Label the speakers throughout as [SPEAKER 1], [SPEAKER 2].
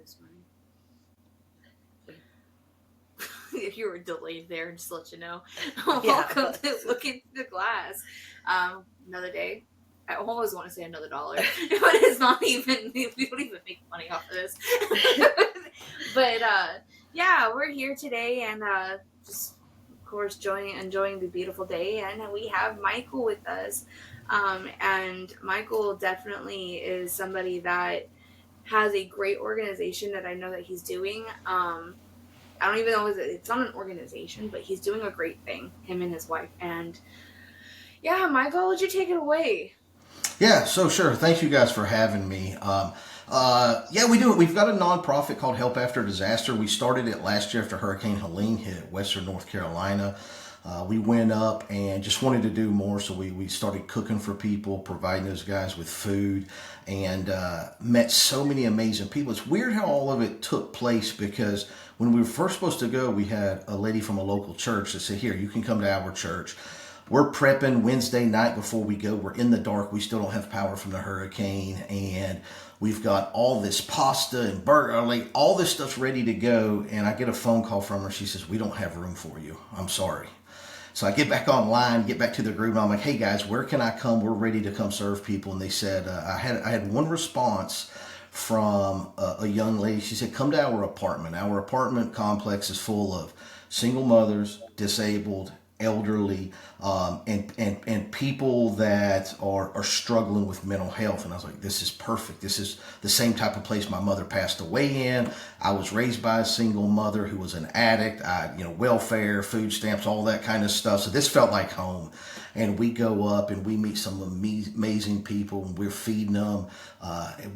[SPEAKER 1] this morning. If you were delayed there, just to let you know. Welcome to Look into the Glass. Another day. I always want to say another dollar, but it's not even. We don't even make money off of this. But yeah, we're here today, and just of course enjoying the beautiful day, and we have Michael with us. And Michael definitely is somebody that has a great organization that I know that he's doing. I don't even know if it's not an organization, but he's doing a great thing, him and his wife. And yeah, Michael, would you take it away?
[SPEAKER 2] Yeah, so sure. Thank you guys for having me. Yeah, we do it. We've got a nonprofit called Help After Disaster. We started it last year after Hurricane Helene hit Western North Carolina. We went up and just wanted to do more, so we started cooking for people, providing those guys with food, and met so many amazing people. It's weird how all of it took place because when we were first supposed to go, we had a lady from a local church that said, "Here, you can come to our church." We're prepping Wednesday night before we go. We're in the dark. We still don't have power from the hurricane, and we've got all this pasta and burger, like all this stuff's ready to go. And I get a phone call from her. She says, "We don't have room for you. I'm sorry." So I get back online, get back to the group, and I'm like, "Hey guys, where can I come? We're ready to come serve people." And they said, I had one response from a young lady. She said, "Come to our apartment. Our apartment complex is full of single mothers, disabled, elderly, and people that are struggling with mental health." And I was like, "This is perfect. This is the same type of place my mother passed away in. I was raised by a single mother who was an addict. Welfare, food stamps, all that kind of stuff. So this felt like home." And we go up and we meet some amazing people, and we're feeding them.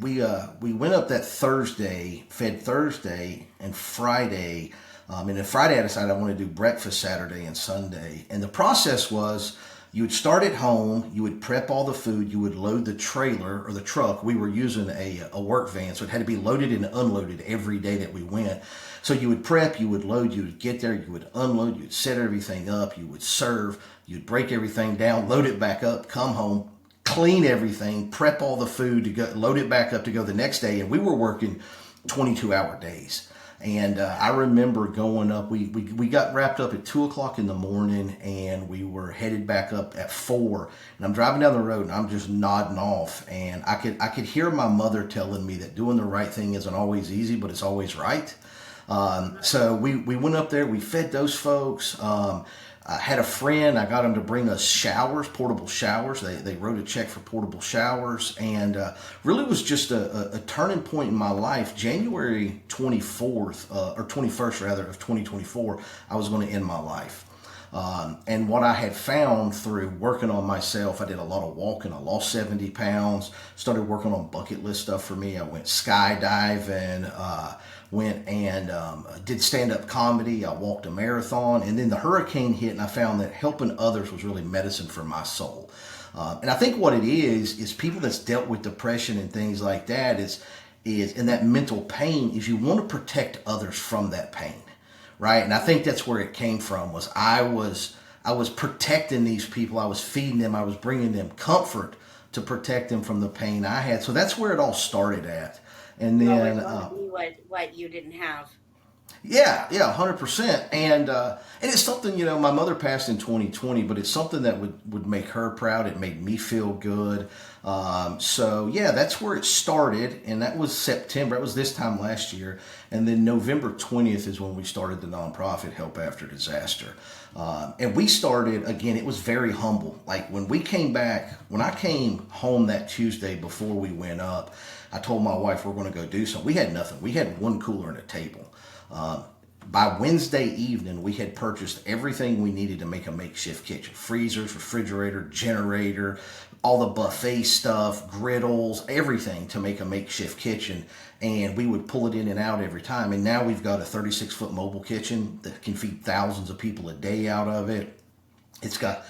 [SPEAKER 2] We went up that Thursday, fed Thursday and Friday. And then Friday I decided I want to do breakfast Saturday and Sunday. And the process was you would start at home, you would prep all the food, you would load the trailer or the truck. We were using a work van, so it had to be loaded and unloaded every day that we went. So you would prep, you would load, you would get there, you would unload, you would set everything up, you would serve, you'd break everything down, load it back up, come home, clean everything, prep all the food to go, load it back up to go the next day. And we were working 22-hour days. And I remember going up, we got wrapped up at 2 o'clock in the morning, and we were headed back up at 4. And I'm driving down the road and I'm just nodding off. And I could hear my mother telling me that doing the right thing isn't always easy, but it's always right. So we went up there, we fed those folks. I had a friend, I got him to bring us showers, portable showers. They wrote a check for portable showers, and really was just a turning point in my life. January 24th, or 21st rather, of 2024, I was going to end my life. And what I had found through working on myself, I did a lot of walking. I lost 70 pounds, started working on bucket list stuff for me. I went skydiving, went and did stand-up comedy. I walked a marathon, and then the hurricane hit, and I found that helping others was really medicine for my soul. And I think what it is people that's dealt with depression and things like that is and that mental pain is you want to protect others from that pain, right? And I think that's where it came from. Was I was protecting these people. I was feeding them. I was bringing them comfort to protect them from the pain I had. So that's where it all started at. And then
[SPEAKER 3] what you didn't have.
[SPEAKER 2] Yeah, 100%. And it's something, my mother passed in 2020, but it's something that would make her proud. It made me feel good. So yeah, that's where it started, and that was September. It was this time last year, and then November 20th is when we started the nonprofit Help After Disaster. And we started, again, it was very humble. Like when I came home that Tuesday before we went up, I told my wife we're going to go do something. We had nothing. We had one cooler and a table. By Wednesday evening, we had purchased everything we needed to make a makeshift kitchen. Freezers, refrigerator, generator, all the buffet stuff, griddles, everything to make a makeshift kitchen. And we would pull it in and out every time. And now we've got a 36-foot mobile kitchen that can feed thousands of people a day out of it. It's got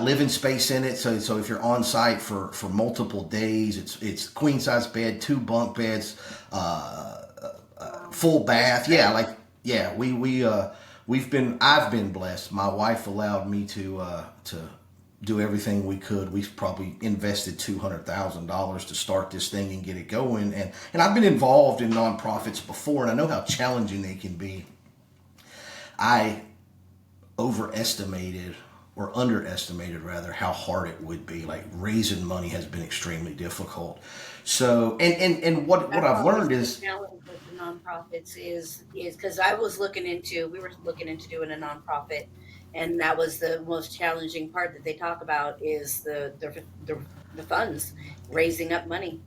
[SPEAKER 2] living space in it. So if you're on site for multiple days, it's queen size bed, 2 bunk beds, full bath. I've been blessed. My wife allowed me to do everything we could. We've probably invested $200,000 to start this thing and get it going. And I've been involved in nonprofits before, and I know how challenging they can be. I overestimated or underestimated rather how hard it would be. Like raising money has been extremely difficult. So and what I've learned is
[SPEAKER 3] the challenge with the nonprofits is because I was we were looking into doing a nonprofit, and that was the most challenging part that they talk about is the funds, raising up money.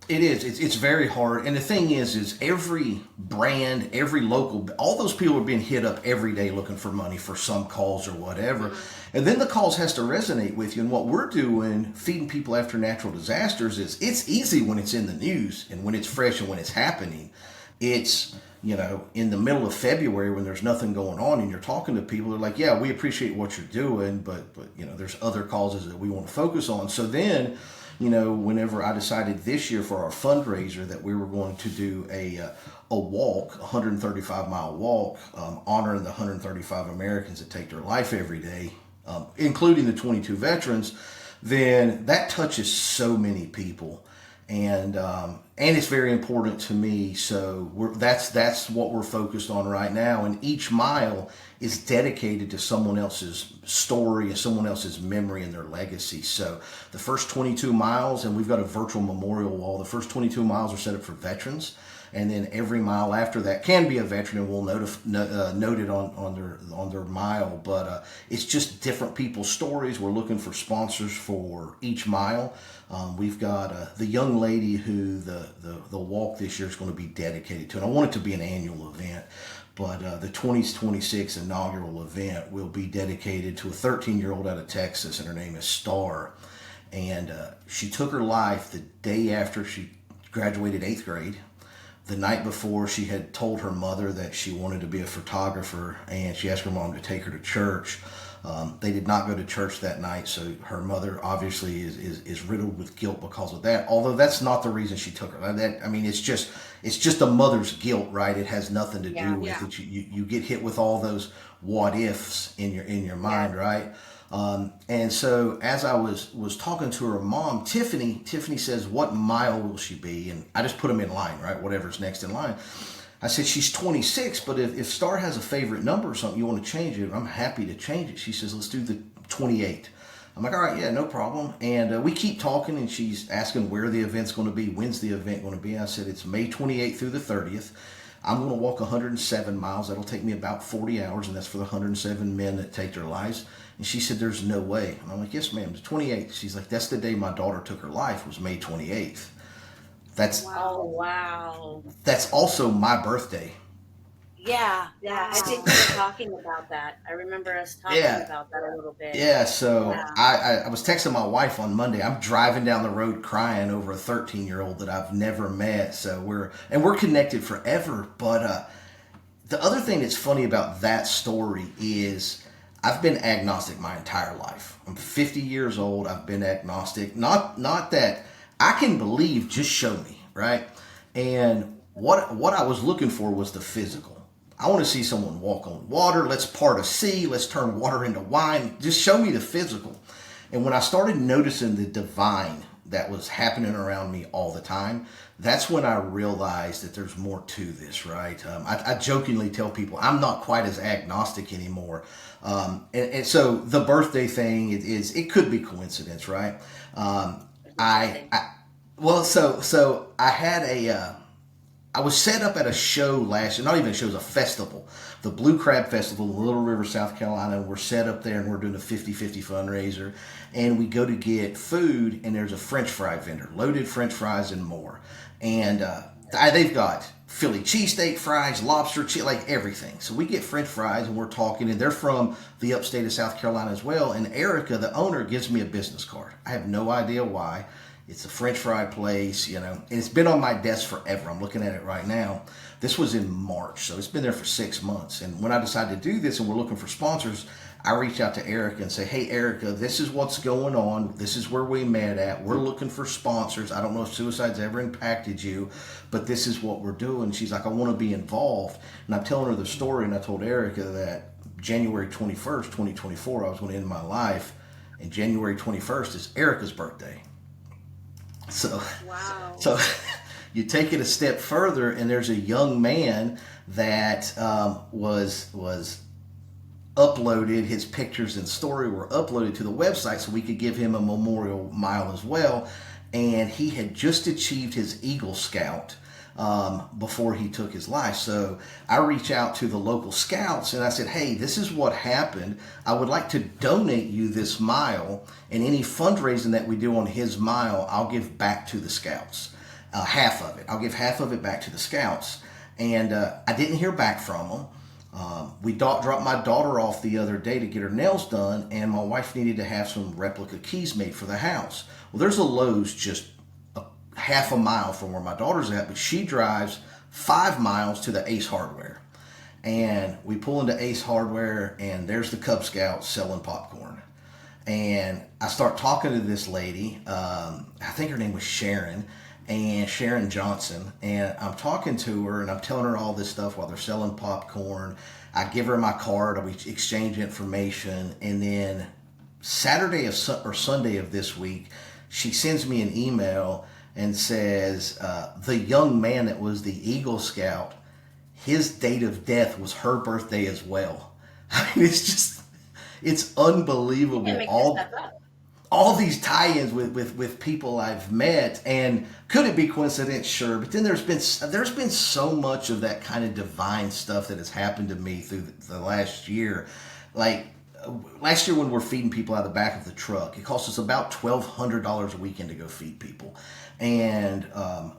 [SPEAKER 2] it is. It's very hard. And the thing is every brand, every local, all those people are being hit up every day looking for money for some cause or whatever. And then the cause has to resonate with you. And what we're doing, feeding people after natural disasters, is it's easy when it's in the news and when it's fresh and when it's happening. It's, in the middle of February when there's nothing going on and you're talking to people, they're like, yeah, we appreciate what you're doing, but there's other causes that we want to focus on. So then, whenever I decided this year for our fundraiser that we were going to do a walk, 135-mile walk, honoring the 135 Americans that take their life every day, including the 22 veterans, then that touches so many people. And it's very important to me. So that's what we're focused on right now. And each mile is dedicated to someone else's story and someone else's memory and their legacy. So the first 22 miles, and we've got a virtual memorial wall. The first 22 miles are set up for veterans. And then every mile after that can be a veteran, and we'll note it on their mile. But it's just different people's stories. We're looking for sponsors for each mile. We've got the young lady who the walk this year is going to be dedicated to, and I want it to be an annual event. But the 2026 inaugural event will be dedicated to a 13-year-old out of Texas, and her name is Star. And she took her life the day after she graduated 8th grade. The night before, she had told her mother that she wanted to be a photographer, and she asked her mom to take her to church. They did not go to church that night, so her mother obviously is riddled with guilt because of that. Although that's not the reason she took her. It's just a mother's guilt, right? It has nothing to do with it. You get hit with all those what ifs in your mind, right? And so as I was talking to her mom, Tiffany says, what mile will she be? And I just put them in line, right? Whatever's next in line. I said, she's 26, but if Star has a favorite number or something, you want to change it, I'm happy to change it. She says, let's do the 28. I'm like, all right, yeah, no problem. And we keep talking, and she's asking where the event's going to be. When's the event going to be? I said, it's May 28th through the 30th. I'm going to walk 107 miles. That'll take me about 40 hours, and that's for the 107 men that take their lives. And she said, there's no way. And I'm like, yes, ma'am, it's 28th. She's like, that's the day my daughter took her life, was May 28th.
[SPEAKER 3] Wow.
[SPEAKER 2] That's also my birthday.
[SPEAKER 3] Yeah. I think we were talking about that. I remember us talking about that a little bit.
[SPEAKER 2] Yeah, so I was texting my wife on Monday. I'm driving down the road crying over a 13-year-old that I've never met. So we're connected forever. But the other thing that's funny about that story is I've been agnostic my entire life. I'm 50 years old. I've been agnostic. Not that I can believe, just show me, right? And what I was looking for was the physical. I want to see someone walk on water. Let's part a sea. Let's turn water into wine. Just show me the physical. And when I started noticing the divine that was happening around me all the time, that's when I realized that there's more to this, right? I jokingly tell people I'm not quite as agnostic anymore. And so the birthday thing, it could be coincidence, right? So I had I was set up at a show last year, not even a show, it was a festival, the Blue Crab Festival in Little River, South Carolina. We're set up there and we're doing a 50-50 fundraiser. And we go to get food, and there's a French fry vendor, loaded French fries and more. And they've got Philly cheesesteak fries, lobster, like everything. So we get French fries, and we're talking, and they're from the upstate of South Carolina as well. And Erica, the owner, gives me a business card. I have no idea why. It's a French fry place, and it's been on my desk forever. I'm looking at it right now. This was in March, so it's been there for 6 months. And when I decided to do this and we're looking for sponsors, I reach out to Erica and say, hey, Erica, this is what's going on. This is where we met at. We're looking for sponsors. I don't know if suicide's ever impacted you, but this is what we're doing. She's like, I want to be involved. And I'm telling her the story, and I told Erica that January 21st, 2024, I was going to end my life. and January 21st is Erica's birthday. So,
[SPEAKER 1] Wow.
[SPEAKER 2] so you take it a step further, and there's a young man that was uploaded. His pictures and story were uploaded to the website so we could give him a memorial mile as well. And he had just achieved his Eagle Scout before he took his life. So I reached out to the local scouts and I said, hey, this is what happened. I would like to donate you this mile, and any fundraising that we do on his mile, I'll give back to the scouts. Half of it. I'll give half of it back to the scouts. And I didn't hear back from them. We dropped my daughter off the other day to get her nails done, and my wife needed to have some replica keys made for the house. Well, there's a Lowe's just half a mile from where my daughter's at, but she drives 5 miles to the Ace Hardware. And we pull into Ace Hardware, and there's the Cub Scouts selling popcorn. And I start talking to this lady, I think her name was Sharon Johnson, and I'm talking to her and I'm telling her all this stuff while they're selling popcorn. I give her my card, we exchange information, and then Saturday or Sunday of this week, she sends me an email and says, the young man that was the Eagle Scout, his date of death was her birthday as well. I mean, it's unbelievable. All these tie-ins with people I've met, and could it be coincidence? Sure, but then there's been so much of that kind of divine stuff that has happened to me through the last year. Like last year when we're feeding people out of the back of the truck, it costs us about $1,200 a weekend to go feed people. And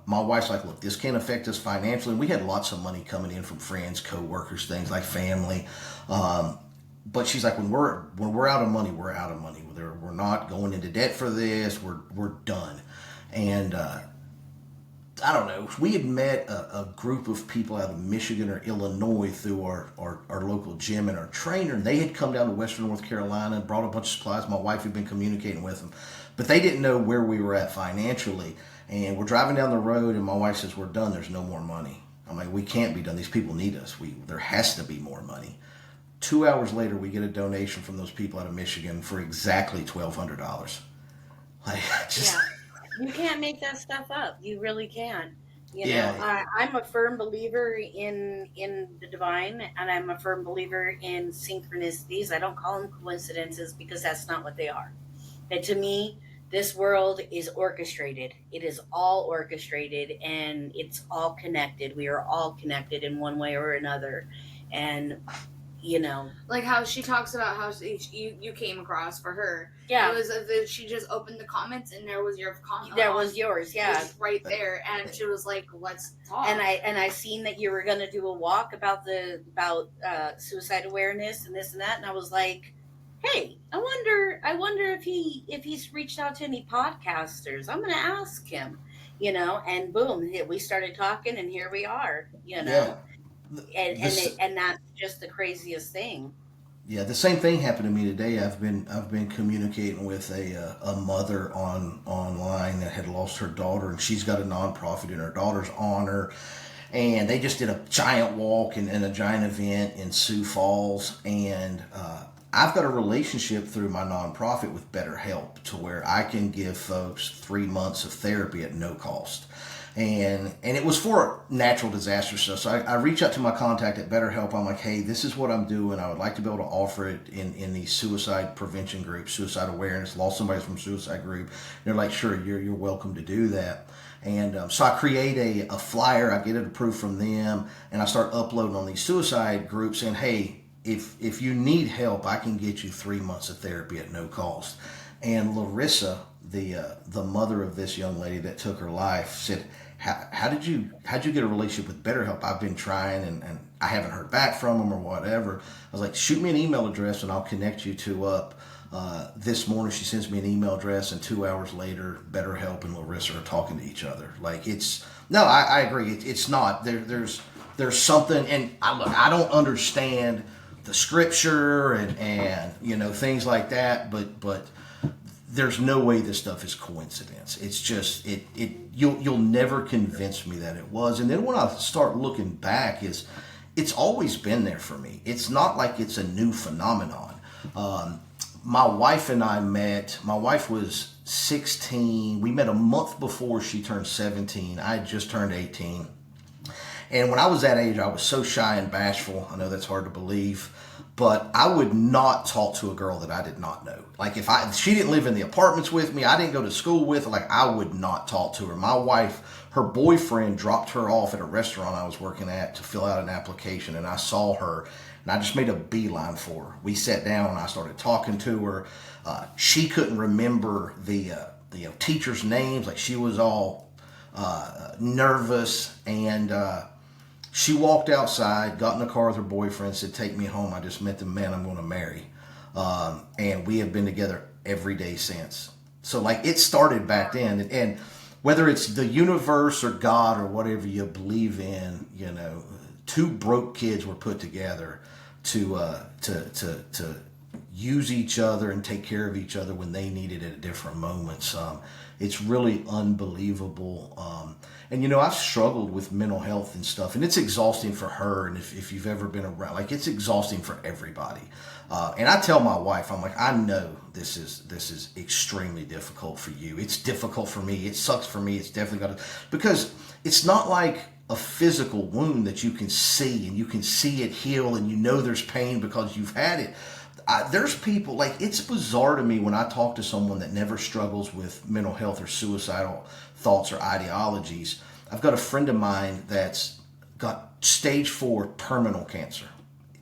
[SPEAKER 2] my wife's like, look, this can't affect us financially. And we had lots of money coming in from friends, co-workers, things like family. But she's like, when we're out of money, we're out of money. We're not going into debt for this. We're done. And I don't know. We had met a group of people out of Michigan or Illinois through our local gym and our trainer. They had come down to Western North Carolina and brought a bunch of supplies. My wife had been communicating with them, but they didn't know where we were at financially. And we're driving down the road, and my wife says, we're done. There's no more money. I'm like, we can't be done. These people need us. There has to be more money. 2 hours later, we get a donation from those people out of Michigan for exactly $1,200. Like, just...
[SPEAKER 3] Yeah. You can't make that stuff up. You really can't. You
[SPEAKER 2] Yeah.
[SPEAKER 3] know, I'm a firm believer in the divine, and I'm a firm believer in synchronicities. I don't call them coincidences because that's not what they are. And to me, this world is orchestrated. It is all orchestrated, and it's all connected. We are all connected in one way or another. And you know,
[SPEAKER 1] like how she talks about how you came across for her.
[SPEAKER 3] Yeah,
[SPEAKER 1] it was as if she just opened the comments and there was your comment.
[SPEAKER 3] There was yours, yeah,
[SPEAKER 1] was right there, and she was like, "Let's talk."
[SPEAKER 3] And I seen that you were going to do a walk about suicide awareness and this and that, and I was like, "Hey, I wonder if he's reached out to any podcasters. I'm going to ask him." You know, and boom, we started talking, and here we are. You know.
[SPEAKER 2] Yeah.
[SPEAKER 3] And that's just the craziest thing.
[SPEAKER 2] Yeah, the same thing happened to me today. I've been communicating with a mother online that had lost her daughter, and she's got a nonprofit in her daughter's honor, and they just did a giant walk and a giant event in Sioux Falls, and I've got a relationship through my nonprofit with BetterHelp to where I can give folks 3 months of therapy at no cost. And it was for natural disaster stuff. So I reached out to my contact at BetterHelp. I'm like, hey, this is what I'm doing. I would like to be able to offer it in these suicide prevention groups, suicide awareness, lost somebody from suicide group. And they're like, sure, you're welcome to do that. And so I create a flyer. I get it approved from them, and I start uploading on these suicide groups saying, hey, if you need help, I can get you 3 months of therapy at no cost. And Larissa, the mother of this young lady that took her life, said, how'd you get a relationship with BetterHelp? I've been trying and I haven't heard back from them or whatever. I was like, shoot me an email address and I'll connect you two up. This morning she sends me an email address, and 2 hours later, BetterHelp and Larissa are talking to each other. Like, I agree. It's not. There's something, and I don't understand the scripture and you know, things like that, but there's no way this stuff is coincidence. It's just you'll never convince me that it was. And then when I start looking back, it's always been there for me. It's not like it's a new phenomenon. my wife and I met. My wife was 16. We met a month before she turned 17. I had just turned 18. And when I was that age, I was so shy and bashful. I know that's hard to believe, but I would not talk to a girl that I did not know. Like if she didn't live in the apartments with me, I didn't go to school with her, like I would not talk to her. My wife, her boyfriend dropped her off at a restaurant I was working at to fill out an application, and I saw her and I just made a beeline for her. We sat down and I started talking to her. She couldn't remember the teachers' names. Like she was all nervous, and she walked outside, got in the car with her boyfriend, said, "Take me home. I just met the man I'm going to marry." And we have been together every day since. So like it started back then. And whether it's the universe or God or whatever you believe in, you know, two broke kids were put together to use each other and take care of each other when they needed it at different moments. It's really unbelievable. And, you know, I've struggled with mental health and stuff, and it's exhausting for her. And if you've ever been around, like, it's exhausting for everybody. And I tell my wife, I'm like, I know this is extremely difficult for you. It's difficult for me. It sucks for me. It's definitely got to, because it's not like a physical wound that you can see and you can see it heal and you know there's pain because you've had it. There's people, like, it's bizarre to me when I talk to someone that never struggles with mental health or suicidal thoughts or ideologies. I've got a friend of mine that's got stage 4 terminal cancer.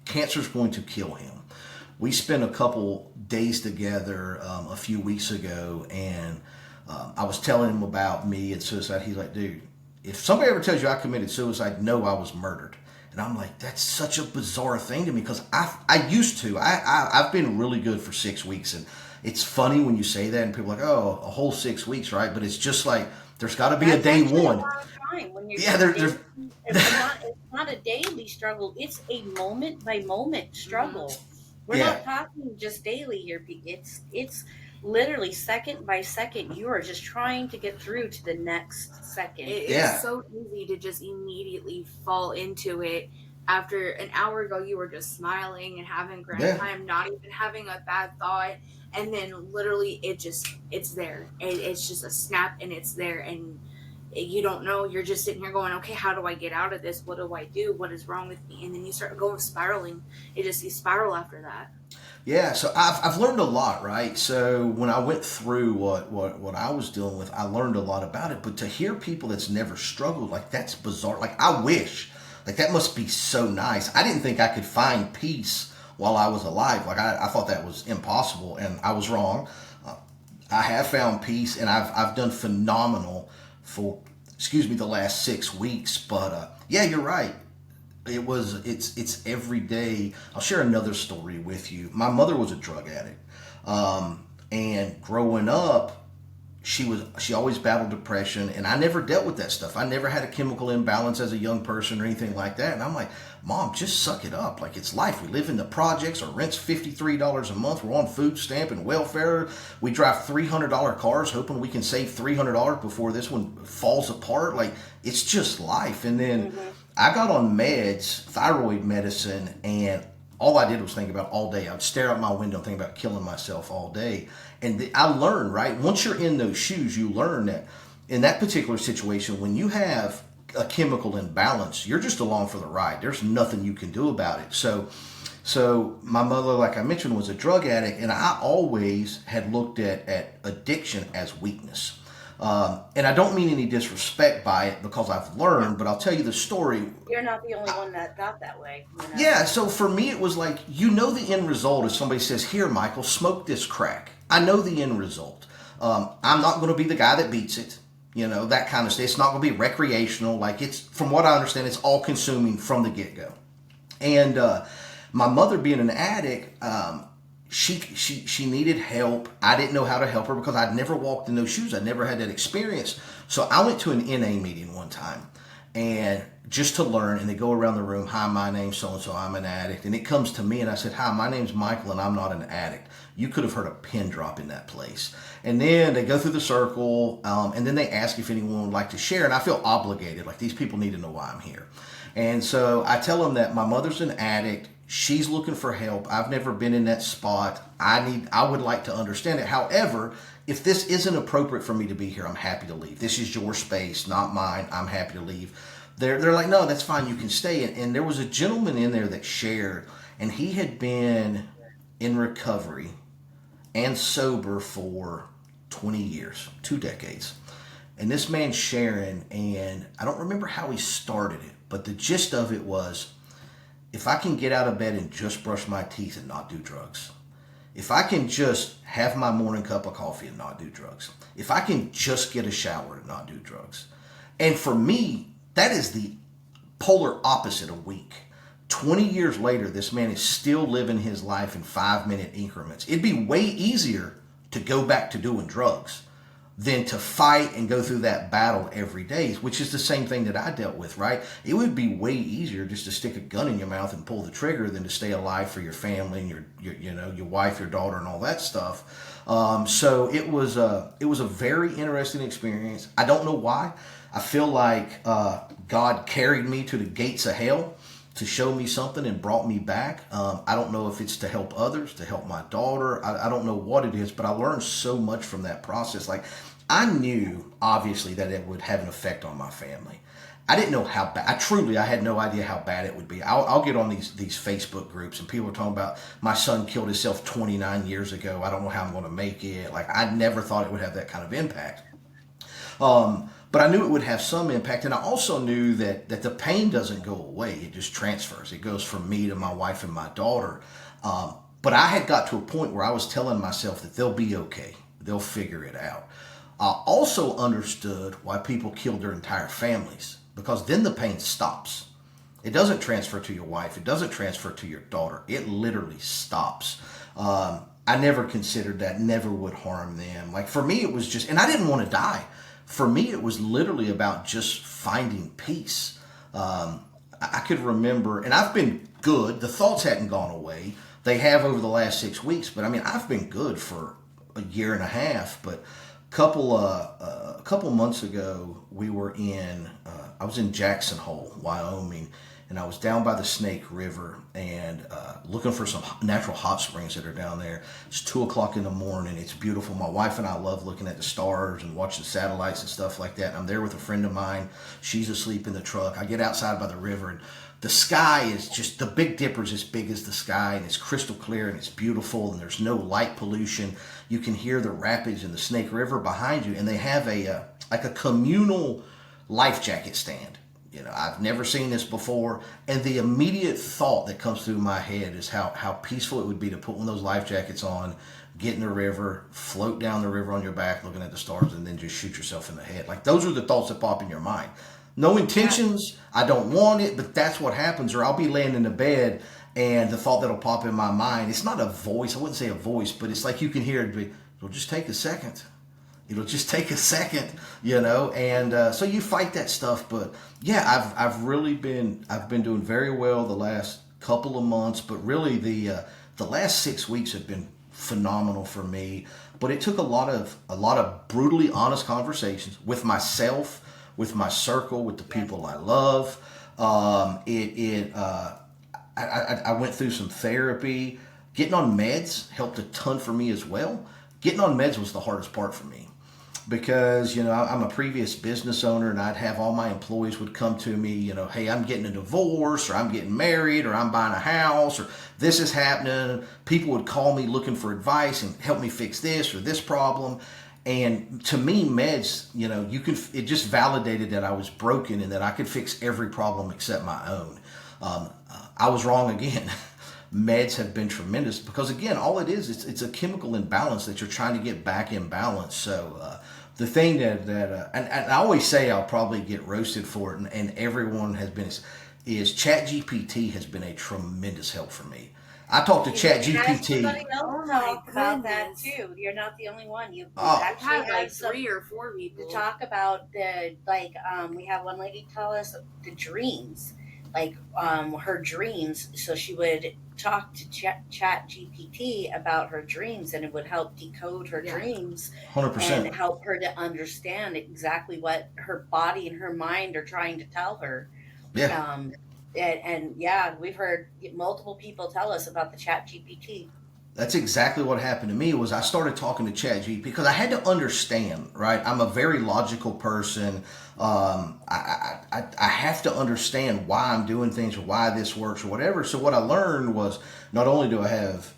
[SPEAKER 2] Cancer's going to kill him. We spent a couple days together a few weeks ago, and I was telling him about me and suicide. He's like, dude, if somebody ever tells you I committed suicide, no, I was murdered. And I'm like, that's such a bizarre thing to me, because I used to. I've been really good for 6 weeks, and it's funny when you say that and people are like, oh, a whole 6 weeks, right? But it's just like, there's got to be a day one.
[SPEAKER 3] A lot of time when you're
[SPEAKER 2] It's
[SPEAKER 3] not a daily struggle. It's a moment by moment struggle. We're not talking just daily here. It's literally second by second. You are just trying to get through to the next second.
[SPEAKER 1] It is so easy to just immediately fall into it. After an hour ago, you were just smiling and having a great time, not even having a bad thought. And then literally it's there. It's just a snap and it's there. And you don't know. You're just sitting here going, okay, how do I get out of this? What do I do? What is wrong with me? And then you start going spiraling. You spiral after that.
[SPEAKER 2] Yeah, so I've learned a lot, right? So when I went through what I was dealing with, I learned a lot about it. But to hear people that's never struggled, like, that's bizarre. Like, I wish, like, that must be so nice. I didn't think I could find peace while I was alive. Like, I thought that was impossible, and I was wrong. I have found peace, and I've done phenomenal for, the last 6 weeks. But yeah, you're right. It's every day. I'll share another story with you. My mother was a drug addict, and growing up, she always battled depression, and I never dealt with that stuff. I never had a chemical imbalance as a young person or anything like that. And I'm like, Mom, just suck it up. Like, it's life. We live in the projects. Our rent's $53 a month. We're on food stamp and welfare. We drive $300 cars, hoping we can save $300 before this one falls apart. Like, it's just life. And then I got on meds, thyroid medicine, and all I did was think about all day. I would stare out my window and think about killing myself all day. And I learned, right? Once you're in those shoes, you learn that in that particular situation, when you have a chemical imbalance, you're just along for the ride. There's nothing you can do about it. So my mother, like I mentioned, was a drug addict, and I always had looked at addiction as weakness. And I don't mean any disrespect by it, because I've learned, but I'll tell you the story.
[SPEAKER 3] You're not the only one that got that way. You know?
[SPEAKER 2] Yeah, so for me, it was like, the end result is somebody says, here, Michael, smoke this crack. I know the end result. I'm not going to be the guy that beats it, that kind of stuff. It's not going to be recreational. Like, it's, from what I understand, it's all consuming from the get-go. And my mother, being an addict, she needed help. I didn't know how to help her because I'd never walked in those shoes. I'd never had that experience. So I went to an NA meeting one time, and just to learn, and they go around the room, hi, my name's so-and-so, I'm an addict. And it comes to me, and I said, hi, my name's Michael, and I'm not an addict. You could have heard a pin drop in that place. And then they go through the circle, and then they ask if anyone would like to share, and I feel obligated, like, these people need to know why I'm here. And so I tell them that my mother's an addict. She's looking for help. I've never been in that spot. I would like to understand it. However, if this isn't appropriate for me to be here, I'm happy to leave. This is your space, not mine. I'm happy to leave. They're like, no, that's fine. You can stay. And there was a gentleman in there that shared, and he had been in recovery and sober for 20 years, 2 decades. And this man sharing, and I don't remember how he started it, but the gist of it was, if I can get out of bed and just brush my teeth and not do drugs, if I can just have my morning cup of coffee and not do drugs, if I can just get a shower and not do drugs. And for me, that is the polar opposite of weak. 20 years later, this man is still living his life in 5-minute increments. It'd be way easier to go back to doing drugs than to fight and go through that battle every day, which is the same thing that I dealt with, right? It would be way easier just to stick a gun in your mouth and pull the trigger than to stay alive for your family and your wife, your daughter, and all that stuff. So it was a very interesting experience. I don't know why. I feel like God carried me to the gates of hell to show me something and brought me back. I don't know if it's to help others, to help my daughter. I don't know what it is, but I learned so much from that process. Like, I knew, obviously, that it would have an effect on my family. I didn't know how bad. I had no idea how bad it would be. I'll get on these Facebook groups, and people are talking about, my son killed himself 29 years ago. I don't know how I'm going to make it. Like, I never thought it would have that kind of impact. But I knew it would have some impact, and I also knew that the pain doesn't go away. It just transfers. It goes from me to my wife and my daughter. But I had got to a point where I was telling myself that they'll be okay. They'll figure it out. I also understood why people killed their entire families, because then the pain stops. It doesn't transfer to your wife. It doesn't transfer to your daughter. It literally stops. I never considered that, never would harm them. Like, for me, it was just, and I didn't want to die. For me, it was literally about just finding peace. I could remember, and I've been good. The thoughts hadn't gone away. They have over the last 6 weeks, but I mean, I've been good for a year and a half. But a couple months ago, I was in Jackson Hole, Wyoming, and I was down by the Snake River and looking for some natural hot springs that are down there. It's 2:00 in the morning. It's beautiful. My wife and I love looking at the stars and watching satellites and stuff like that. I'm there with a friend of mine. She's asleep in the truck. I get outside by the river, and the sky is just, the Big Dipper's as big as the sky, and it's crystal clear, and it's beautiful, and there's no light pollution. You can hear the rapids and the Snake River behind you, and they have a communal life jacket stand. I've never seen this before, and the immediate thought that comes through my head is how peaceful it would be to put one of those life jackets on, get in the river, float down the river on your back looking at the stars, and then just shoot yourself in the head. Like, those are the thoughts that pop in your mind. No intentions, I don't want it, but that's what happens. Or I'll be laying in the bed, and the thought that'll pop in my mind, it's not a voice, I wouldn't say a voice, but it's like you can hear it, it'll just take a second. It'll just take a second, and so you fight that stuff. But yeah, I've been doing very well the last couple of months, but really the last 6 weeks have been phenomenal for me. But it took a lot of brutally honest conversations with myself, with my circle, with the people I love. I went through some therapy. Getting on meds helped a ton for me as well. Getting on meds was the hardest part for me, because I'm a previous business owner, and I'd have all my employees would come to me, hey, I'm getting a divorce, or I'm getting married, or I'm buying a house, or this is happening. People would call me looking for advice and help me fix this or this problem. And to me, meds, it just validated that I was broken and that I could fix every problem except my own. I was wrong again. Meds have been tremendous, because again, all it is, it's a chemical imbalance that you're trying to get back in balance. So the thing and I always say, I'll probably get roasted for it, and everyone has been, is ChatGPT has been a tremendous help for me. I talked to ChatGPT.
[SPEAKER 3] Somebody else talk about that too. You're not the only one. You actually
[SPEAKER 1] had like
[SPEAKER 3] have
[SPEAKER 1] 3 or 4 people
[SPEAKER 3] to talk about we have one lady tell us the dreams, her dreams. So she would talk to Chat GPT about her dreams, and it would help decode her dreams
[SPEAKER 2] 100%.
[SPEAKER 3] and help her to understand exactly what her body and her mind are trying to tell her.
[SPEAKER 2] Yeah.
[SPEAKER 3] And yeah, we've heard multiple people tell us about the Chat GPT.
[SPEAKER 2] That's exactly what happened to me. Was I started talking to ChatGPT because I had to understand, right? I'm a very logical person. I have to understand why I'm doing things or why this works or whatever. So what I learned was not only do I have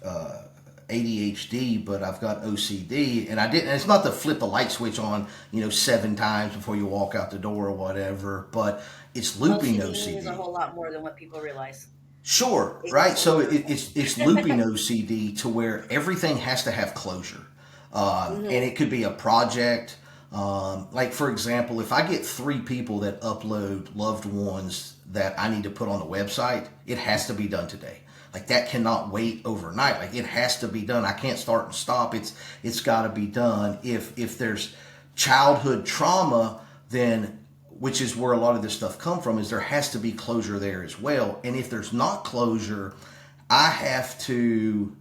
[SPEAKER 2] ADHD, but I've got OCD, and I didn't. And it's not to flip the light switch on, 7 times before you walk out the door or whatever, but it's looping
[SPEAKER 3] OCD means a
[SPEAKER 2] OCD.
[SPEAKER 3] whole lot more than what people realize.
[SPEAKER 2] Sure,
[SPEAKER 3] It
[SPEAKER 2] right. So
[SPEAKER 3] literally
[SPEAKER 2] it's looping OCD to where everything has to have closure, and
[SPEAKER 3] hmm
[SPEAKER 2] it could be a project. Like for example, if I get 3 people that upload loved ones that I need to put on the website, it has to be done today. Like that cannot wait overnight. Like it has to be done. I can't start and stop. It's got to be done. If there's childhood trauma, then which is where a lot of this stuff come from, is there has to be closure there as well. And if there's not closure, I have to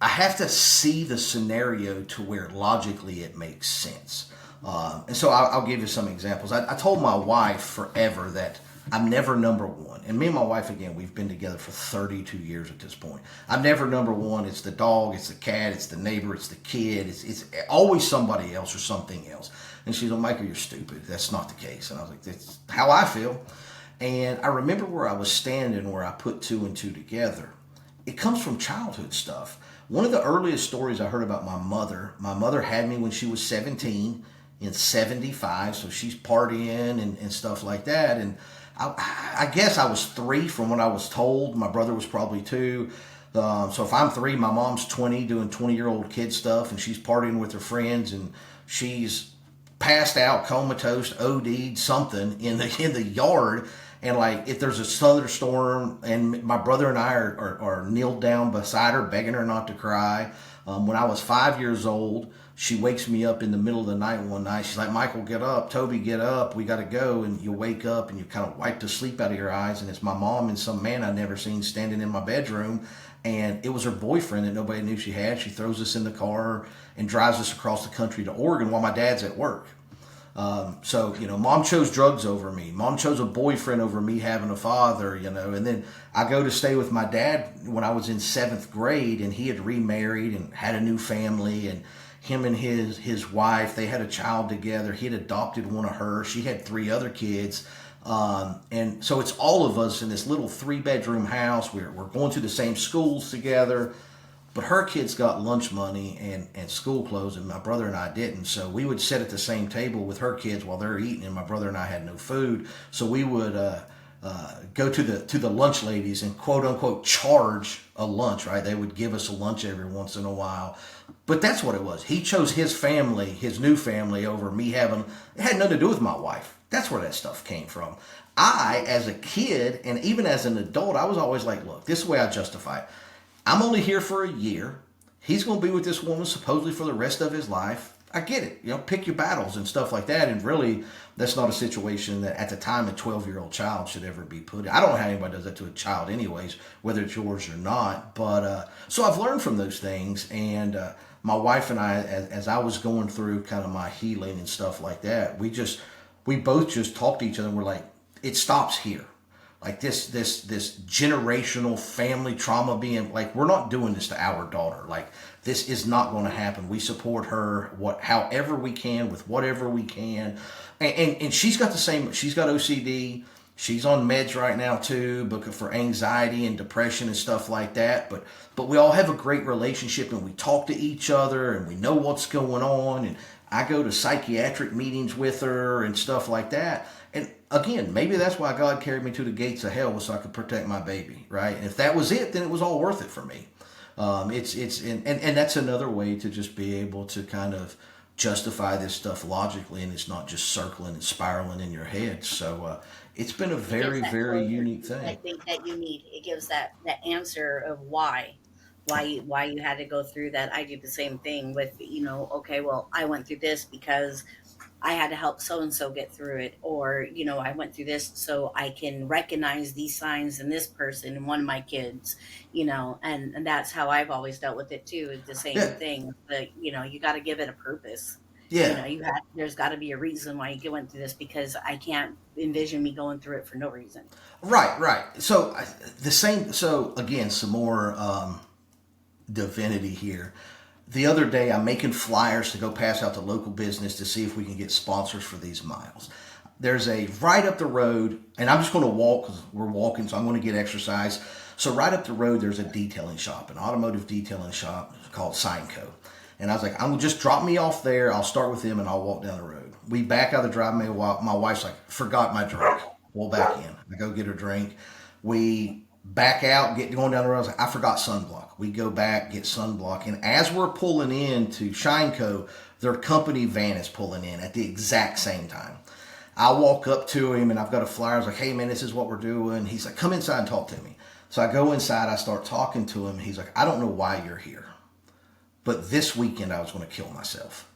[SPEAKER 2] I have to see the scenario to where logically it makes sense. And so I'll give you some examples. I told my wife forever that I'm never number one. And me and my wife, again, we've been together for 32 years at this point. I'm never number one. It's the dog, it's the cat, it's the neighbor, it's the kid. It's always somebody else or something else. And she's like, Michael, you're stupid. That's not the case. And I was like, that's how I feel. And I remember where I was standing, where I put two and two together. It comes from childhood stuff. One of the earliest stories I heard about my mother had me when she was 17 in 75, so she's partying and stuff like that. And I guess I was 3 from what I was told. My brother was probably 2. So if I'm 3, my mom's 20 doing 20-year-old kid stuff, and she's partying with her friends, and she's passed out, comatose, OD'd, something in the yard. And like, if there's a thunderstorm, and my brother and I are kneeled down beside her, begging her not to cry. When I was 5 years old, she wakes me up in the middle of the night one night. She's like, Michael, get up. Toby, get up. We got to go. And you wake up and you kind of wipe the sleep out of your eyes. And it's my mom and some man I'd never seen standing in my bedroom. And it was her boyfriend that nobody knew she had. She throws us in the car and drives us across the country to Oregon while my dad's at work. So, mom chose drugs over me. Mom chose a boyfriend over me having a father, and then I go to stay with my dad when I was in 7th grade, and he had remarried and had a new family, and him and his wife, they had a child together. He had adopted one of her. She had 3 other kids. And so it's all of us in this little 3-bedroom house. We're going to the same schools together. But her kids got lunch money and school clothes, and my brother and I didn't. So we would sit at the same table with her kids while they're eating, and my brother and I had no food. So we would go to the lunch ladies and quote unquote charge a lunch. Right? They would give us a lunch every once in a while. But that's what it was. He chose his family, his new family, over me having. It had nothing to do with my wife. That's where that stuff came from. I, as a kid, and even as an adult, I was always like, look, this is the way I justify it. I'm only here for a year. He's going to be with this woman supposedly for the rest of his life. I get it. Pick your battles and stuff like that. And really, that's not a situation that at the time a 12-year-old child should ever be put in. I don't know how anybody does that to a child anyways, whether it's yours or not. But so I've learned from those things. And my wife and I, as I was going through kind of my healing and stuff like that, we both just talked to each other and we're like, it stops here. Like this generational family trauma being like, we're not doing this to our daughter. Like this is not going to happen. We support her however we can with whatever we can. And she's got the same, she's got OCD. She's on meds right now too, because for anxiety and depression and stuff like that. But we all have a great relationship, and we talk to each other, and we know what's going on. And I go to psychiatric meetings with her and stuff like that. And again, maybe that's why God carried me to the gates of hell, was so I could protect my baby, right? And if that was it, then it was all worth it for me. And that's another way to just be able to kind of justify this stuff logically, and it's not just circling and spiraling in your head. So it's been a
[SPEAKER 3] it gives
[SPEAKER 2] very,
[SPEAKER 3] that
[SPEAKER 2] very
[SPEAKER 3] closure
[SPEAKER 2] unique
[SPEAKER 3] I
[SPEAKER 2] thing.
[SPEAKER 3] think that you need. It gives that answer of why you had to go through that. I do the same thing with, okay, well, I went through this because I had to help so and so get through it, or I went through this so I can recognize these signs in this person and one of my kids, and that's how I've always dealt with it too. It's the same
[SPEAKER 2] Yeah.
[SPEAKER 3] thing. But you got to give it a purpose. You
[SPEAKER 2] Yeah.
[SPEAKER 3] know, there's got to be a reason why you went through this, because I can't envision me going through it for no reason.
[SPEAKER 2] Right, right. So the same. So again, some more divinity here. The other day, I'm making flyers to go pass out to local business to see if we can get sponsors for these miles. There's a right up the road, and I'm just going to walk because we're walking, so I'm going to get exercise. So right up the road, there's a detailing shop, an automotive detailing shop called Signco. And I was like, I'm gonna just drop me off there. I'll start with them, and I'll walk down the road. We back out of the driveway. My wife's like, forgot my drink. We'll back in. I go get her drink. We back out, get going down the road. I was like, I forgot sunblock. We go back, get sunblock. And as we're pulling in to Shineco, their company van is pulling in at the exact same time. I walk up to him and I've got a flyer. I was like, hey man, this is what we're doing. He's like, come inside and talk to me. So I go inside, I start talking to him. He's like, I don't know why you're here, but this weekend I was going to kill myself.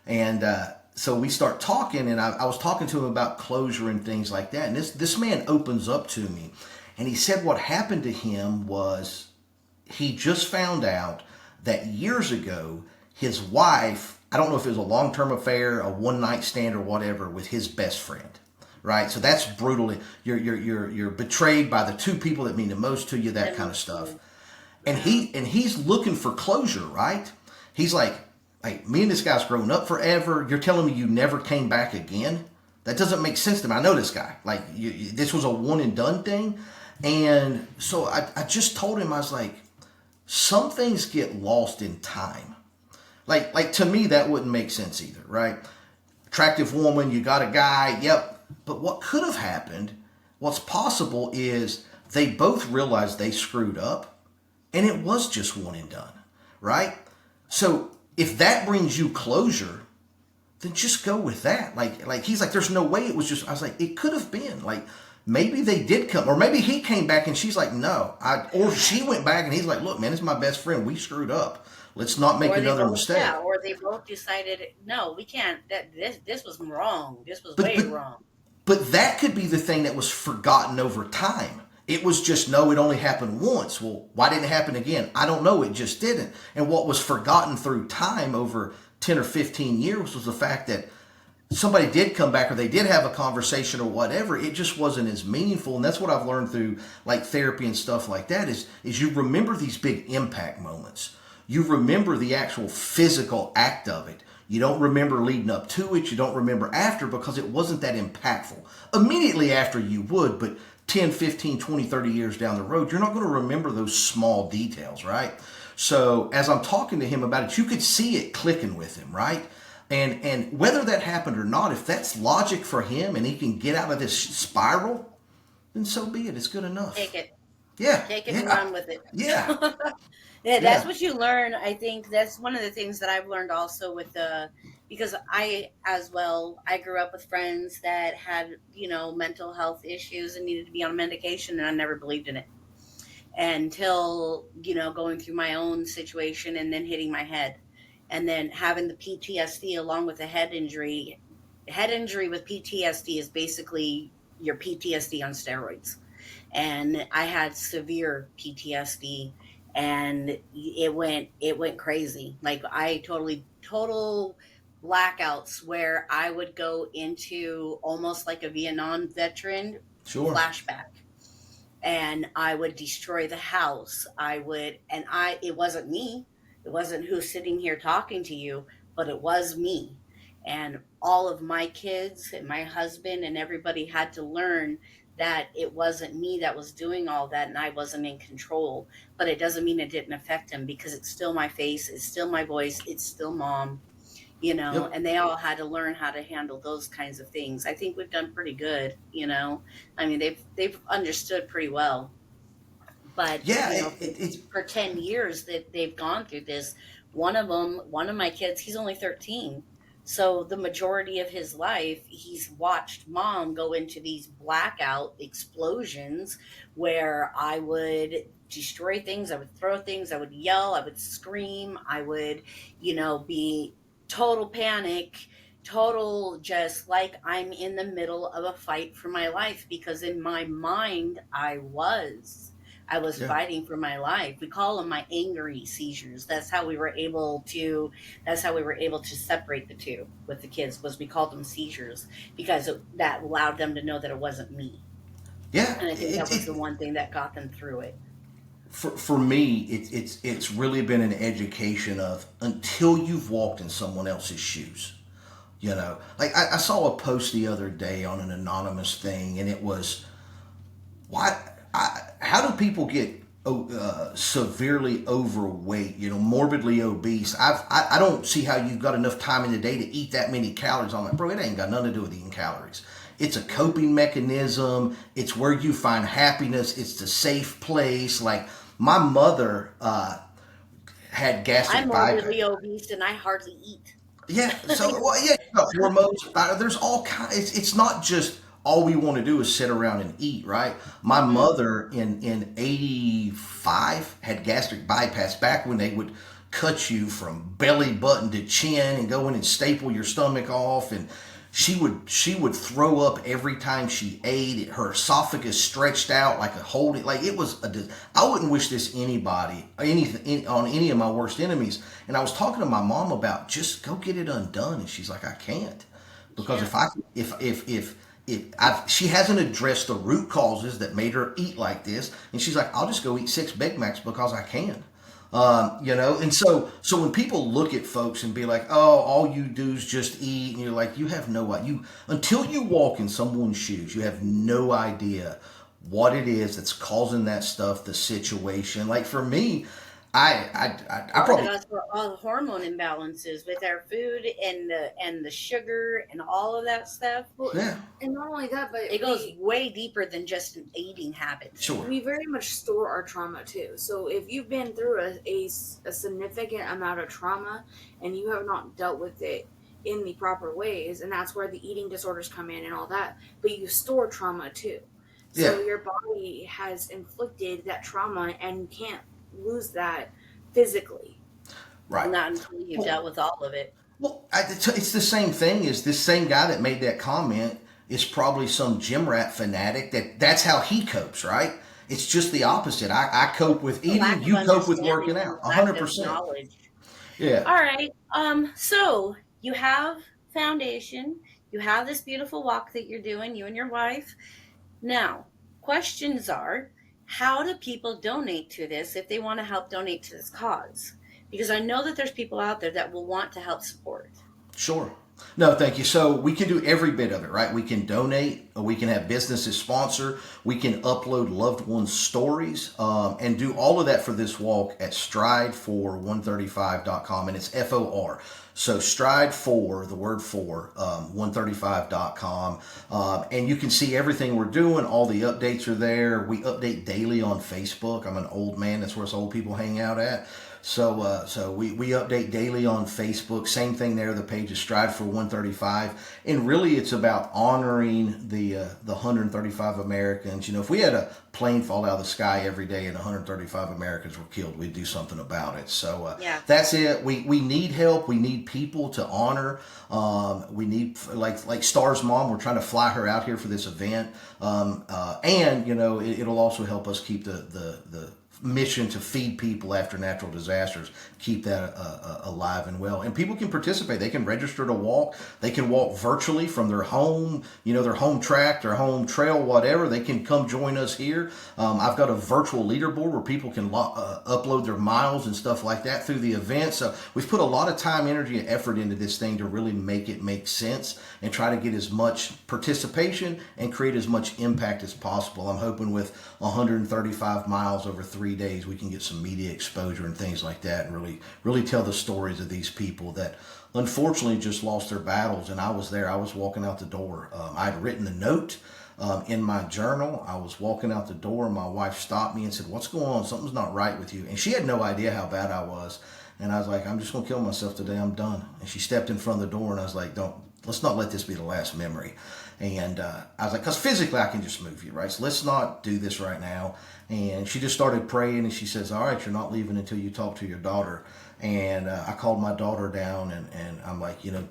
[SPEAKER 2] And so we start talking, and I was talking to him about closure and things like that. And this man opens up to me, and he said what happened to him was he just found out that years ago his wife, I don't know if it was a long-term affair, a one-night stand or whatever, with his best friend. Right, so that's brutal. You're betrayed by the two people that mean the most to you, that kind of stuff. And he's looking for closure, right? He's like, hey, me and this guy's grown up forever. You're telling me you never came back again? That doesn't make sense to me. I know this guy. Like, this was a one and done thing. And so I just told him, I was like, some things get lost in time. Like to me, that wouldn't make sense either, right? Attractive woman, you got a guy, yep. But what could have happened, what's possible is they both realized they screwed up, and it was just one and done, right? So if that brings you closure, then just go with that. Like he's like, there's no way it was just. I was like, it could have been. Like maybe they did come, or maybe he came back and she's like, no, or she went back and he's like, look, man, this is my best friend. We screwed up. Let's not make another mistake.
[SPEAKER 3] Yeah, or they both decided, no, we can't. That this was wrong. This was
[SPEAKER 2] but
[SPEAKER 3] wrong.
[SPEAKER 2] But that could be the thing that was forgotten over time. It was just, no, it only happened once. Well, why didn't it happen again? I don't know. It just didn't. And what was forgotten through time over 10 or 15 years was the fact that somebody did come back, or they did have a conversation or whatever. It just wasn't as meaningful. And that's what I've learned through like therapy and stuff like that is you remember these big impact moments. You remember the actual physical act of it. You don't remember leading up to it. You don't remember after, because it wasn't that impactful. Immediately after you would, but 10, 15, 20, 30 years down the road, you're not going to remember those small details, right? So as I'm talking to him about it, you could see it clicking with him, right? And whether that happened or not, if that's logic for him and he can get out of this spiral, then so be it. It's good enough.
[SPEAKER 3] Take it.
[SPEAKER 2] Yeah.
[SPEAKER 3] Take it and run with it.
[SPEAKER 2] Yeah.
[SPEAKER 3] Yeah, that's what you learn. I think that's one of the things that I've learned also with because I, as well, I grew up with friends that had, mental health issues and needed to be on medication, and I never believed in it until, going through my own situation and then hitting my head and then having the PTSD along with the head injury. Head injury with PTSD is basically your PTSD on steroids. And I had severe PTSD, and it went crazy. Like I total blackouts where I would go into almost like a Vietnam veteran flashback, and I would destroy the house. It wasn't me. It wasn't who's sitting here talking to you, but it was me. And all of my kids and my husband and everybody had to learn that it wasn't me that was doing all that, and I wasn't in control. But it doesn't mean it didn't affect him, because it's still my face, it's still my voice, it's still mom,
[SPEAKER 2] Yep.
[SPEAKER 3] And they all had to learn how to handle those kinds of things. I think we've done pretty good, I mean, they've understood pretty well. But
[SPEAKER 2] Yeah.
[SPEAKER 3] for 10 years that they've gone through this, one of my kids, he's only 13. So the majority of his life, he's watched mom go into these blackout explosions where I would destroy things, I would throw things, I would yell, I would scream, I would, be total panic, total just like I'm in the middle of a fight for my life, because in my mind, I was
[SPEAKER 2] Yeah.
[SPEAKER 3] fighting for my life. We call them my angry seizures. That's how we were able to. That's how we were able to separate the two with the kids. Was we called them seizures because that allowed them to know that it wasn't me.
[SPEAKER 2] Yeah.
[SPEAKER 3] And I think that was the one thing that got them through it.
[SPEAKER 2] For me, it's really been an education of until you've walked in someone else's shoes. You know, like I saw a post the other day on an anonymous thing, and it was, why? How do people get severely overweight? You know, morbidly obese. I don't see how you've got enough time in the day to eat that many calories. I'm like, bro, it ain't got nothing to do with eating calories. It's a coping mechanism. It's where you find happiness. It's the safe place. Like my mother had gastric
[SPEAKER 3] I'm
[SPEAKER 2] bypass.
[SPEAKER 3] morbidly obese and I hardly eat.
[SPEAKER 2] Yeah. So well, yeah, you got hormones. There's all kinds. It's not just all we want to do is sit around and eat, right? My mother in '85 had gastric bypass back when they would cut you from belly button to chin and go in and staple your stomach off, and she would throw up every time she ate. Her esophagus stretched out like a holding, like it was I wouldn't wish this anybody, on any of my worst enemies. And I was talking to my mom about just go get it undone, and she's like, I can't, because she hasn't addressed the root causes that made her eat like this, and she's like, I'll just go eat 6 Big Macs because I can. You know, and so when people look at folks and be like, oh, all you do is just eat, and you're like, you have no idea. Until you walk in someone's shoes, you have no idea what it is that's causing that stuff, the situation. Like for me, I probably,
[SPEAKER 3] That's for all the hormone imbalances with our food and the sugar and all of that stuff.
[SPEAKER 1] Well,
[SPEAKER 2] yeah,
[SPEAKER 1] and not only that, but
[SPEAKER 3] It goes way deeper than just an eating habit.
[SPEAKER 2] sure,
[SPEAKER 1] we very much store our trauma too. So if you've been through a significant amount of trauma and you have not dealt with it in the proper ways, and that's where the eating disorders come in and all that, but you store trauma too. So
[SPEAKER 2] yeah,
[SPEAKER 1] your body has inflicted that trauma and you can't lose that physically.
[SPEAKER 2] right.
[SPEAKER 3] Not until you've dealt with all of it.
[SPEAKER 2] Well, it's the same thing as this same guy that made that comment is probably some gym rat fanatic that's how he copes, right? It's just the opposite. I cope with eating, you cope with working out. 100%.
[SPEAKER 3] Knowledge.
[SPEAKER 2] Yeah.
[SPEAKER 3] All right. So you have foundation. You have this beautiful walk that you're doing, you and your wife. Now, questions are, how do people donate to this if they want to help donate to this cause? Because I know that there's people out there that will want to help support.
[SPEAKER 2] Sure. No, thank you. So we can do every bit of it, right? We can donate, we can have businesses sponsor, we can upload loved ones' stories, and do all of that for this walk at stridefor135.com, and it's FOR. So stride for, the word for, 135.com. And you can see everything we're doing. All the updates are there. We update daily on Facebook. I'm an old man. That's where us old people hang out at. So we update daily on Facebook. Same thing there. The page is Stride for 135, and really it's about honoring the 135 Americans. You know, if we had a plane fall out of the sky every day and 135 Americans were killed, we'd do something about it. So that's it. We need help. We need people to honor. We need like Star's mom. We're trying to fly her out here for this event, and you know it'll also help us keep the mission to feed people after natural disasters, keep that alive and well. And people can participate. They can register to walk. They can walk virtually from their home, you know, their home track, their home trail, whatever. They can come join us here. I've got a virtual leaderboard where people can upload their miles and stuff like that through the event. So we've put a lot of time, energy, and effort into this thing to really make it make sense and try to get as much participation and create as much impact as possible. I'm hoping with 135 miles over 3 days, we can get some media exposure and things like that, and really tell the stories of these people that unfortunately just lost their battles. And I was there. I was walking out the door. I had written the note in my journal. I was walking out the door, and my wife stopped me and said, "What's going on? Something's not right with you." And she had no idea how bad I was. And I was like, "I'm just going to kill myself today. I'm done." And she stepped in front of the door, and I was like, let's not let this be the last memory. And I was like, because physically I can just move you, right? So let's not do this right now. And she just started praying, and she says, "All right, you're not leaving until you talk to your daughter." And I called my daughter down, and I'm like, you know,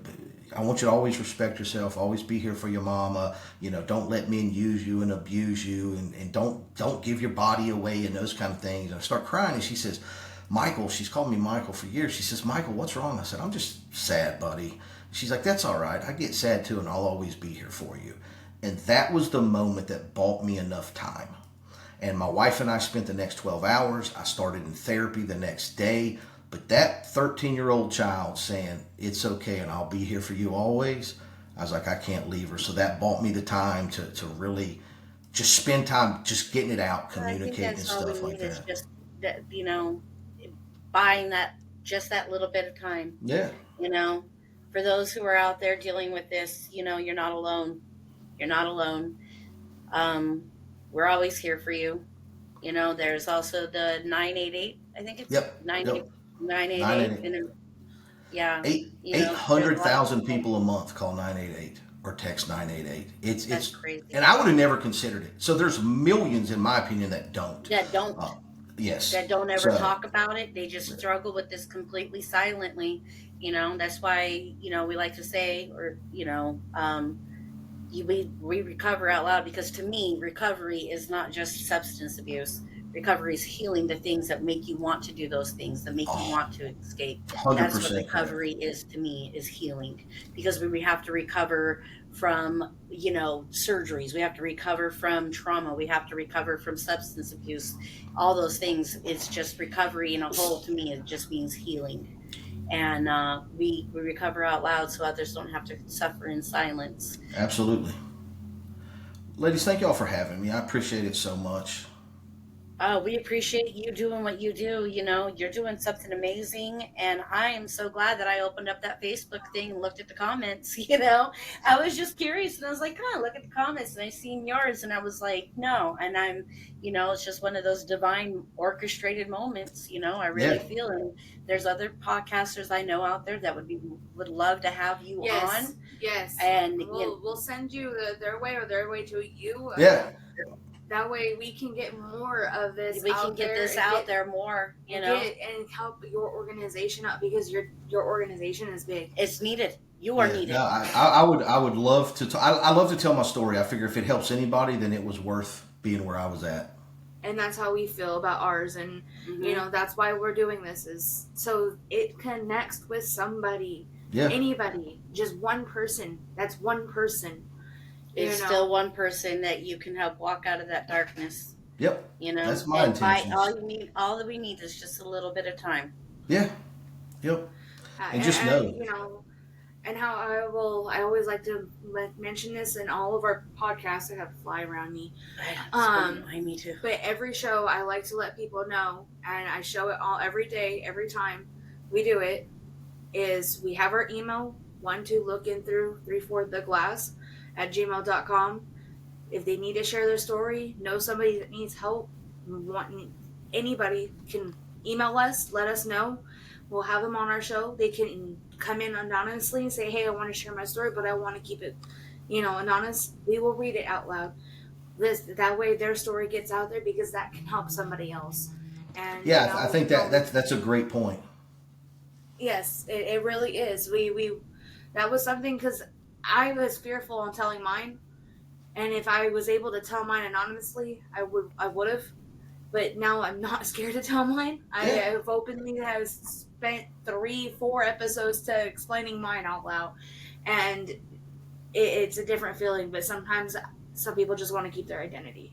[SPEAKER 2] I want you to always respect yourself, always be here for your mama. Don't let men use you and abuse you, and don't give your body away and those kind of things. And I start crying, and she says, Michael, she's called me Michael for years. She says, Michael, what's wrong? I said, I'm just sad, buddy. She's like, that's all right. I get sad too, and I'll always be here for you. And that was the moment that bought me enough time. And my wife and I spent the next 12 hours. I started in therapy the next day. But that 13-year-old child saying, it's okay and I'll be here for you always, I was like, I can't leave her. So that bought me the time to really just spend time just getting it out, communicating and stuff like that.
[SPEAKER 3] Just that, buying just that little bit of time.
[SPEAKER 2] Yeah.
[SPEAKER 3] For those who are out there dealing with this, you're not alone. You're not alone. We're always here for you. There's also the 988. I think it's 988. Yeah.
[SPEAKER 2] 800,000 people a month call 988 or text 988. It's
[SPEAKER 3] crazy.
[SPEAKER 2] And I would have never considered it. So there's millions, in my opinion, that don't. Yes.
[SPEAKER 3] That don't ever talk about it. They just struggle with this completely silently. That's why, we like to say, or, we recover out loud, because to me, recovery is not just substance abuse. Recovery is healing the things that make you want to do those things, that make you want to escape.
[SPEAKER 2] 100%.
[SPEAKER 3] That's what recovery is to me, is healing. Because we have to recover from, surgeries. We have to recover from trauma. We have to recover from substance abuse. All those things. It's just recovery in a whole. To me, it just means healing. And we recover out loud so others don't have to suffer in silence.
[SPEAKER 2] Absolutely. Ladies, thank y'all for having me. I appreciate it so much.
[SPEAKER 3] We appreciate you doing what you do. You're doing something amazing. And I am so glad that I opened up that Facebook thing and looked at the comments. I was just curious, and I was like, look at the comments. And I seen yours, and I was like, no. And I'm, it's just one of those divine orchestrated moments, I really feel. And there's other podcasters I know out there that would love to have you on.
[SPEAKER 1] Yes.
[SPEAKER 3] And
[SPEAKER 1] we'll send you their way to you.
[SPEAKER 2] Yeah.
[SPEAKER 1] That way we can get more of this.
[SPEAKER 3] We can get this out there more,
[SPEAKER 1] and help your organization out, because your organization is big.
[SPEAKER 3] It's needed. You are needed.
[SPEAKER 2] No, I would love to. I love to tell my story. I figure if it helps anybody, then it was worth being where I was at.
[SPEAKER 1] And that's how we feel about ours, and that's why we're doing this, is so it connects with somebody.
[SPEAKER 2] Yeah.
[SPEAKER 1] Anybody, just one person. That's one person.
[SPEAKER 3] It's still one person that you can help walk out of that darkness.
[SPEAKER 2] Yep. That's my intention.
[SPEAKER 3] All that we need is just a little bit of time.
[SPEAKER 2] Yeah. Yep. And just know.
[SPEAKER 1] And how I always like to mention this in all of our podcasts. I have a fly around me.
[SPEAKER 3] Me too.
[SPEAKER 1] But every show, I like to let people know, and I show it all every day, every time we do it, is we have our email, 12lookinthrough34theglass @gmail.com. If they need to share their story, know somebody that needs help, anybody can email us, let us know. We'll have them on our show. They can come in anonymously and say, hey, I want to share my story, but I want to keep it, anonymous. We will read it out loud. That way their story gets out there, because that can help somebody else. And
[SPEAKER 2] I think that's a great point.
[SPEAKER 1] Yes, it really is. We that was something, because I was fearful on telling mine, and if I was able to tell mine anonymously, I would have. But now I'm not scared to tell mine. I've openly spent 3-4 episodes to explaining mine out loud, and it's a different feeling. But sometimes some people just want to keep their identity.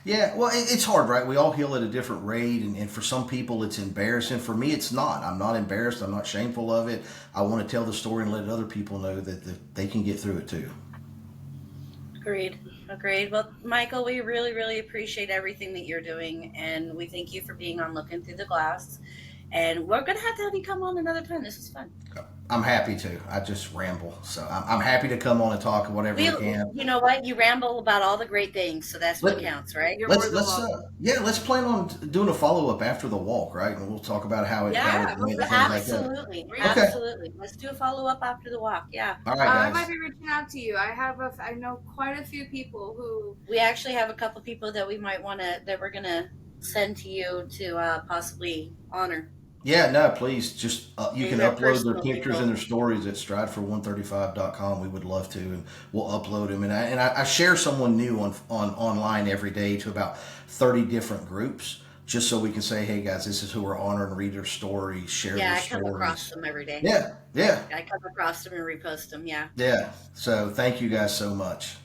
[SPEAKER 2] Yeah, well, it's hard, right? We all heal at a different rate, and for some people it's embarrassing. For me, it's not. I'm not embarrassed. I'm not shameful of it. I want to tell the story and let other people know that they can get through it too.
[SPEAKER 3] Agreed. Well, Michael, we really, really appreciate everything that you're doing, and we thank you for being on Looking Through the Glass. And we're going to have you come on another time. This is fun.
[SPEAKER 2] I'm happy to. I just ramble. So I'm happy to come on and talk whatever we can.
[SPEAKER 3] You know what? You ramble about all the great things, so that's what counts, right?
[SPEAKER 2] Let's plan on doing a follow-up after the walk, right? And we'll talk about how it went.
[SPEAKER 3] Absolutely. Absolutely. Let's do a follow-up after the walk. Yeah.
[SPEAKER 2] All right, guys.
[SPEAKER 1] I might be reaching out to you. I know quite a few people who...
[SPEAKER 3] We actually have a couple people that we might want to, that we're going to send to you to possibly honor.
[SPEAKER 2] Yeah, no, please just you can
[SPEAKER 3] They're
[SPEAKER 2] upload their
[SPEAKER 3] personal
[SPEAKER 2] pictures and
[SPEAKER 3] people.
[SPEAKER 2] their stories at stridefor135.com. We would love to, and we'll upload them. And I share someone new on online every day to about 30 different groups, just so we can say, hey guys, this is who we're honoring. Read their stories, share
[SPEAKER 3] Yeah,
[SPEAKER 2] their
[SPEAKER 3] I come across
[SPEAKER 2] stories.
[SPEAKER 3] them every day.
[SPEAKER 2] Yeah, yeah,
[SPEAKER 3] I come across them and repost them. Yeah.
[SPEAKER 2] yeah. So thank you guys so much.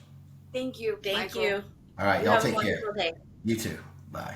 [SPEAKER 1] Thank you,
[SPEAKER 3] Thank
[SPEAKER 1] Michael.
[SPEAKER 3] you.
[SPEAKER 2] All right,
[SPEAKER 3] You
[SPEAKER 2] y'all
[SPEAKER 3] have a
[SPEAKER 2] take care.
[SPEAKER 3] wonderful day.
[SPEAKER 2] You too. Bye.